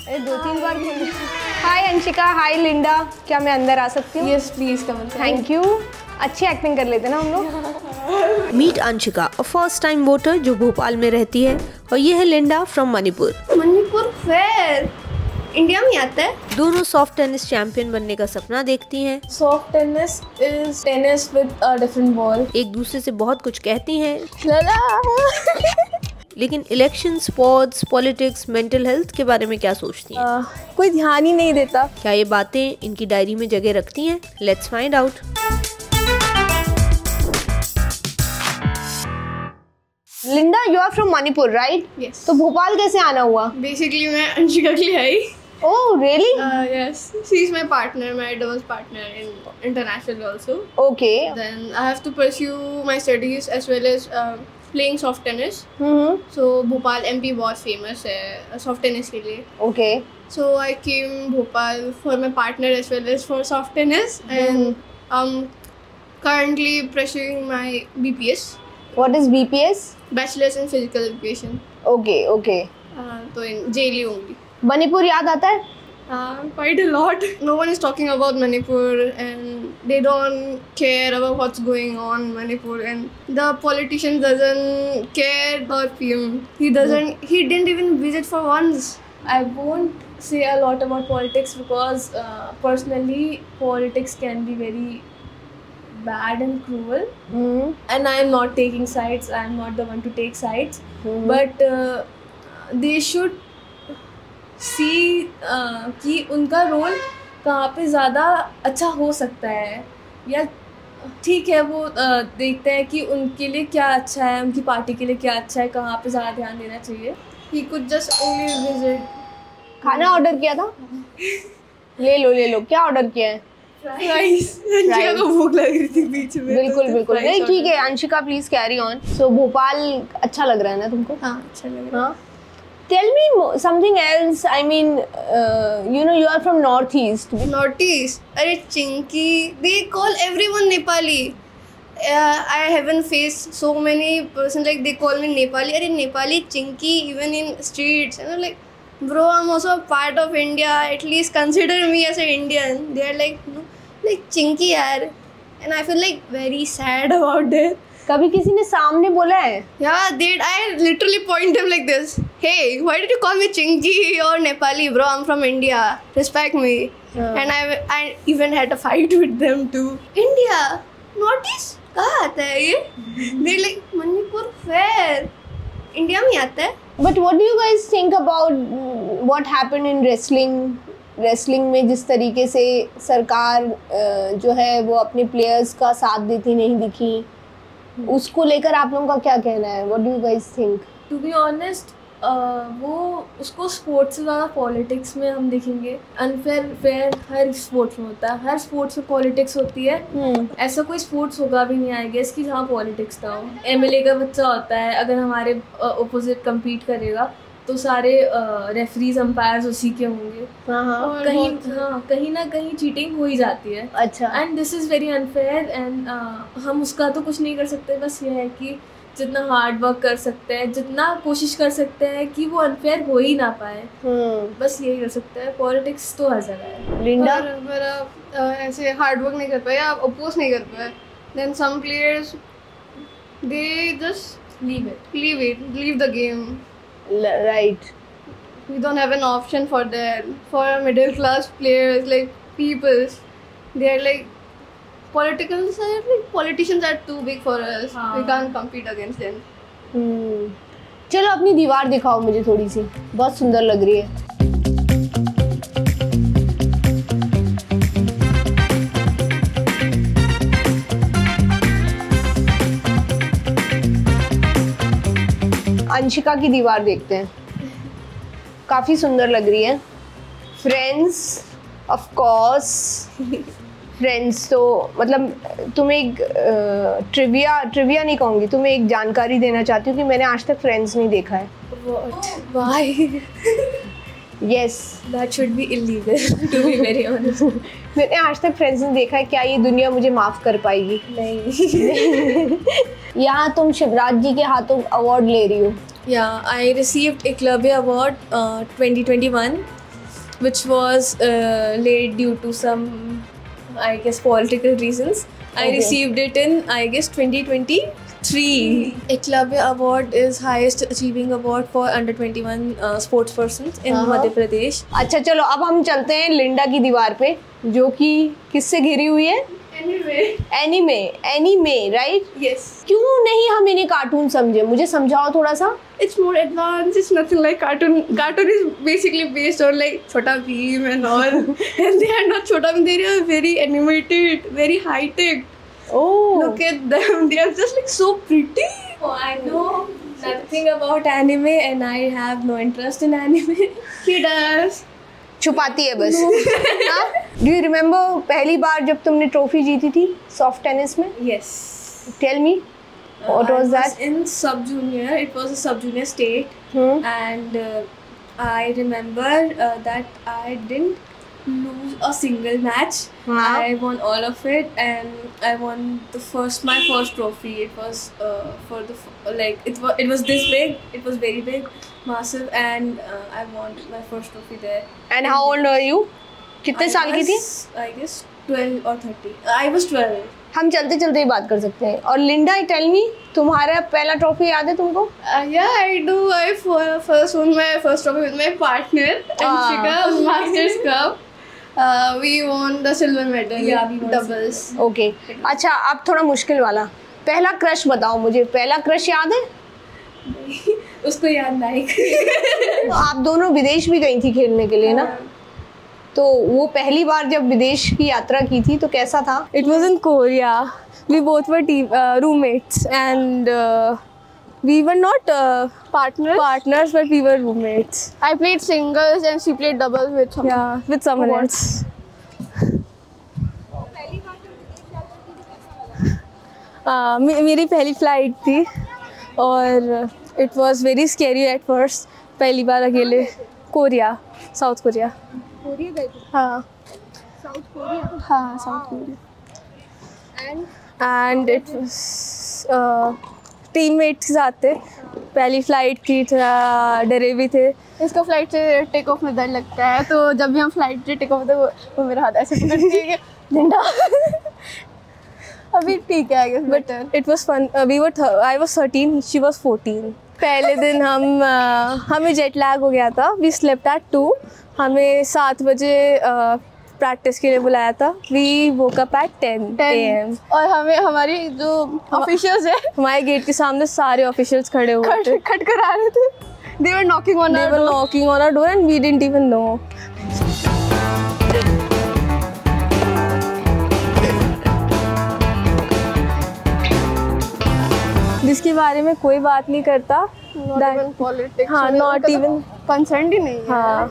अरे 2-3 बार बोल। हाय अंशिका, हाय लिंडा, क्या मैं अंदर आ सकती हूँ? Yes please come in. Thank you. अच्छी एक्टिंग कर लेते ना हम लोग। Meet Anshika, a first time voter जो भोपाल में रहती है, और ये है Linda from Manipur. Manipur fair India में आता है। दोनों सॉफ्ट टेनिस चैंपियन बनने का सपना देखती हैं। Soft tennis is tennis with a different ball. एक दूसरे से बहुत कुछ कहती हैं, लाला। लेकिन election, sports, politics, mental health के बारे में क्या सोचती हैं? कोई ध्यान ही नहीं देता। क्या ये बातें इनकी डायरी में जगह रखती हैं? Let's find out. Linda, you are from Manipur right? Yes. तो भोपाल कैसे आना हुआ? बेसिकली मैं अंशिका के लिए आई। Oh really? Yes, she is my partner, my doubles partner in international also. Okay. Then I have to pursue my studies as well as playing soft tennis. So Bhopal MP बहुत famous है soft tennis के लिए. Okay. So I came Bhopal for my partner as well as for soft tennis, and currently pursuing my BPS. What is BPS? Bachelor's in Physical Education. Okay okay. तो in JLU only. Manipur याद आता है? Quite a lot. No one is talking about Manipur, and they don't care about what's going on in Manipur, and the politician doesn't care about PM. He didn't even visit for once. I won't say a lot about politics because personally politics can be very bad and cruel, and I am not taking sides. I am not the one to take sides, but they should सी कि उनका role कहाँ पे ज़्यादा अच्छा हो सकता है, या ठीक है वो देखते हैं कि उनके लिए क्या अच्छा है, उनकी पार्टी के लिए क्या अच्छा है, कहाँ पे ज़्यादा ध्यान देना चाहिए। He could just only visit. खाना ऑर्डर किया था? ले लो, क्या ऑर्डर किया है? राइस। अंशिका को भूख लग रही थी बीच में। बिल्कुल बिल्कुल, नहीं ठीक है अंशिका, प्लीज कैरी ऑन। सो भोपाल अच्छा लग रहा है ना तुमको? हाँ अच्छा लग रहा है। Tell me something else. I mean, you are from Northeast. Northeast. अरे Chinki, they call everyone Nepali. I haven't faced so many person like they call me Nepali. अरे Nepali Chinki even in streets. And I'm like, bro, I'm also a part of India. At least consider me as an Indian. They are like, no, like Chinki यार. And I feel like very sad about it. कभी किसी ने सामने बोला है? Yeah, did I literally point them like this? Hey, why did you call me Chinky or Nepali, bro? I'm from India. Respect me. And I even had a fight with them too. India, Northeast, कहाँ आता है ये? They like Manipur fair. India में आता है? But what do you guys think about what happened in wrestling? Wrestling में जिस तरीके से सरकार जो है वो अपने प्लेयर्स का साथ देती नहीं दिखी, उसको लेकर आप लोगों का क्या कहना है? What do you guys think? To be honest, वो उसको स्पोर्ट्स से ज़्यादा पॉलिटिक्स में हम देखेंगे। अनफेयर फेयर हर स्पोर्ट्स में होता है, हर स्पोर्ट्स में पॉलिटिक्स होती है। ऐसा कोई स्पोर्ट्स होगा भी नहीं आएगा इसकी जहाँ पॉलिटिक्स ना हो। MLA का बच्चा होता है, अगर हमारे अपोजिट कम्पीट करेगा तो सारे रेफरीज अंपायर्स उसी के होंगे। और कहीं ना कहीं चीटिंग हो ही जाती है। अच्छा। And this is very unfair, and हम उसका तो कुछ नहीं कर सकते। बस ये है कि जितना हार्ड वर्क कर सकते हैं, जितना कोशिश कर सकते हैं कि वो अनफेयर हो ही ना पाए, बस यही कर सकते हैं। पॉलिटिक्स तो हर जगह है। लिंडा, अगर आप ऐसे हार्ड वर्क नहीं कर पाए, आप अपोज नहीं कर पाए, then some players they just leave the game. right. We don't have an option for that. For middle class players, like peoples, they are like politicians are too big for us. We can't compete against them. चलो अपनी दीवार दिखाओ मुझे थोड़ी सी, बहुत सुंदर लग रही है। अंशिका की दीवार देखते हैं, काफ़ी सुंदर लग रही है। Friends, of course friends. तो मतलब तुम्हें एक ट्रिविया नहीं कहूँगी, तुम्हें एक जानकारी देना चाहती हूँ कि मैंने आज तक फ्रेंड्स नहीं देखा है। Why? Yes, that should be illegal to be very honest. मैंने आज तक फ्रेंड्स नहीं देखा है। क्या ये दुनिया मुझे माफ़ कर पाएगी? नहीं। यहाँ तुम शिवराज जी के हाथों अवार्ड ले रही हो। Yeah, I received Eklavya Award 2021 which was late due to some, I guess, political reasons. I Okay. received it in, I guess, 2023. Eklavya Award is highest achieving award for under 21 sports persons in Madhya Pradesh. अच्छा चलो अब हम चलते हैं लिंडा की दीवार पे, जो कि किससे घिरी हुई है? Anime right? Yes. क्यों नहीं हम इन्हें कार्टून समझे? मुझे समझाओ थोड़ा सा. It's more advanced. It's nothing like cartoon. Cartoon is basically based on like Chota Bheem and all. And they are not Chota Bheem. They are very animated, very high tech. Oh. Look at them. They are just like so pretty. Oh, I know nothing about anime and I have no interest in anime. He does. छुपाती है बस. Do you remember पहली बार जब तुमने trophy जीती थी soft tennis में? Yes. Tell me what was I was that? in sub-junior. It was a sub-junior state. And I remember that I didn't lose a single match. Wow. I won all of it, and I won my first trophy. It was for the it was this big. It was very big, massive, and I won my first trophy there. And how old are you? कितने साल की थी? I guess 12 or 13. I was 12. हम चलते चलते ही बात कर सकते हैं. और लिंडा, टेल मी, तुम्हारा पहला ट्रॉफी याद है तुमको? Yeah, I do. I first won my first trophy with my partner, Anshika, Masters Cup. We won the silver medal. Yeah, we won doubles. Okay. अच्छा अब थोड़ा मुश्किल वाला. पहला क्रश बताओ मुझे. पहला क्रश याद है? उसको याद नहीं. तो आप दोनों विदेश भी गई थी खेलने के लिए ना? तो वो पहली बार जब विदेश की यात्रा की थी तो कैसा था? It was in Korea. We both were roommates, and we were not partners, but we were roommates. I played singles and she played doubles with someone. Yeah, with someone else. मेरी पहली फ्लाइट थी और it was very scary at first. पहली बार अकेले Korea, south Korea. Korea गए थे? हाँ. South Korea? हाँ, south Korea. And it was teammates के साथ थे. पहली फ्लाइट की, थोड़ा डरे भी थे. इसको फ्लाइट से टेक ऑफ में डर लगता है, तो जब भी हम फ्लाइट से टेक ऑफ होते वो मेरा हाथ ऐसे पकड़ती है कि लिंडा. अभी ठीक है, I guess better. It was fun. I was 13, she was 14. पहले दिन हमें जेट लैग हो गया था. We slept at 2. हमें 7 बजे प्रैक्टिस के लिए बुलाया था. We woke up at 10 AM. और हमें हमारी जो ऑफिशियल्स है हमारे गेट के सामने सारे ऑफिशियल्स खड़े हुए थे. खट कर आ रहे थे. They were knocking on They our were door. knocking on our door and we didn't even know. जिसके बारे में कोई बात नहीं करता. Not even politics. हाँ, not even concerned ही नहीं है. हाँ,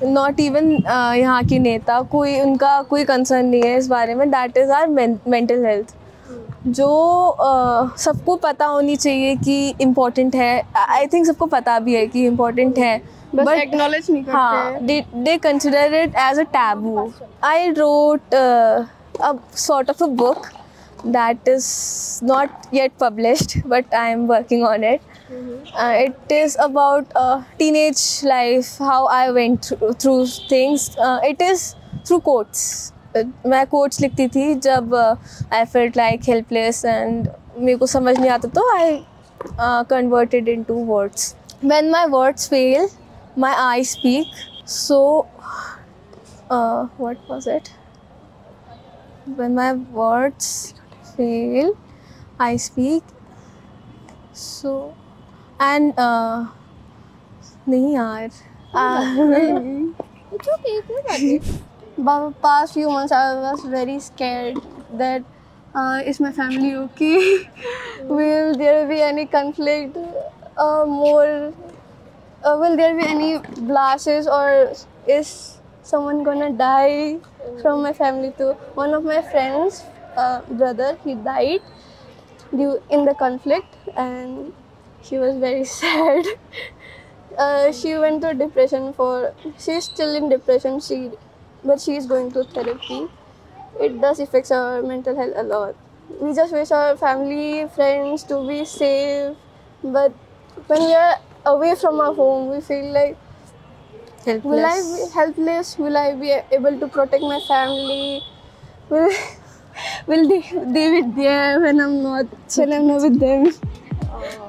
नॉट इवन यहाँ की नेता, कोई उनका कोई कंसर्न नहीं है इस बारे में. That is our mental health, जो सबको पता होनी चाहिए कि इम्पोर्टेंट है. आई थिंक सबको पता भी है कि इम्पोर्टेंट है, बस बट एक्नॉलेज नहीं करते. हाँ, they consider it as a taboo. I wrote a sort of a book that is not yet published, but I am working on it. It is about teenage life, how I went through things. It is through quotes. मैं quotes लिखती थी जब I felt like helpless and मेरे को समझ नहीं आता, तो I converted into words. When my words fail, my eyes speak. So what was it? When my words fail, I speak. So and नहीं यार. It's okay, कोई बात नहीं. But past few months I was very scared that is my family okay? Will there be any conflict? Will there be any blasts, or is someone gonna die from my family too? One of my friends' brother, he died in the conflict, and she was very sad. She went to depression she's still in depression, but she is going to therapy. It does affect our mental health a lot. We just wish our family, friends to be safe, but when we are away from our home, we feel like Will I be helpless? Will I be able to protect my family? Will they be there when I'm not with them?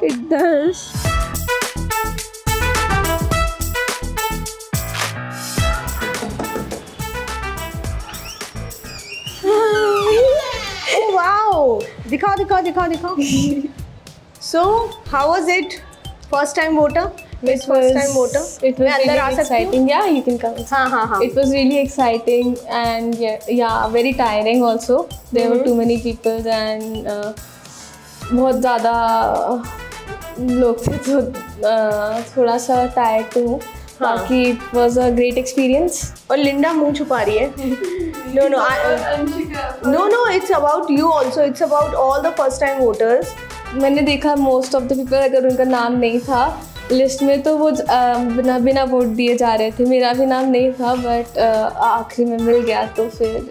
It does. Oh wow! दिखाओ. So how was it? First time voter? Miss first time voter? It was मैं अंदर आ really सकती हूँ? exciting. Yeah, you can come. हाँ. It was really exciting and yeah, very tiring also. There were too many people and बहुत ज़्यादा लोग थे तो थोड़ा सा tired तो हूँ. बाकी it was a great experience. और लिंडा मुंह छुपा रही है. No, it's about you also. It's about all the first time voters. मैंने देखा most of the people अगर उनका नाम नहीं था लिस्ट में तो वो बिना वोट दिए जा रहे थे. मेरा भी नाम नहीं था बट आखिरी में मिल गया तो फिर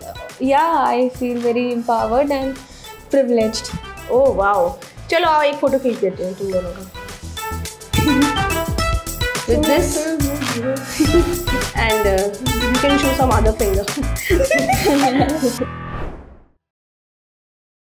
I feel very empowered and privileged. Oh wow. चलो आओ एक फोटो खींच देते हैं तुम दोनों का. With this and you can show some other finger.